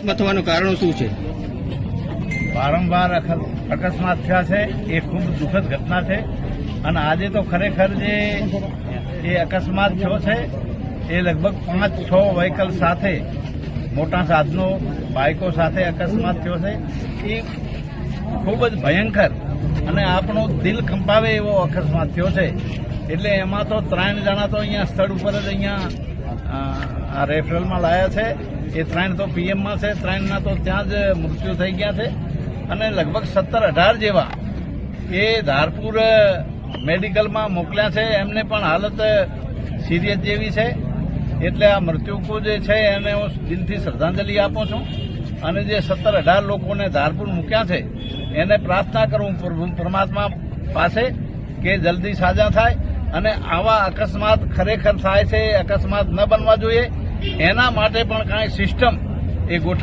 અકસ્માત થવાનું કારણ શું છે? વારંવાર અકસ્માત થયા છે એ ખૂબ દુઃખદ ઘટના છે અને આજે તો ખરેખર જે એ અકસ્માત થયો છે એ લગભગ 5-6 વ્હીકલ સાથે મોટા સાધનો બાઇકો સાથે અકસ્માત થયો છે એ ખૂબ જ ભયંકર અને આપણું દિલ કંપાવે એવો અકસ્માત થયો છે. એટલે એમાં તો 3 જણા તો અહીંયા સ્થળ ઉપર જ અહીંયા રેફરલમાં લાયા છે. એ 3 તો પીએમમાં છે, 3ના તો ત્યાં જ મૃત્યુ થઈ ગયા છે અને લગભગ 17-18 જેવા એ ધારપુર મેડિકલમાં મોકલ્યા છે. એમને પણ હાલત સિરિયસ જેવી છે. એટલે આ મૃત્યુકો જે છે એને હું દિલથી શ્રદ્ધાંજલિ આપું છું અને જે 17-18 લોકોને ધારપુર મૂક્યા છે એને પ્રાર્થના કરું પરમાત્મા પાસે કે જલ્દી સાજા થાય અને આવા અકસ્માત ખરેખર થાય છે અકસ્માત ન બનવા જોઈએ એના માટે પણ કાંઈ સિસ્ટમ એ ગોઠવ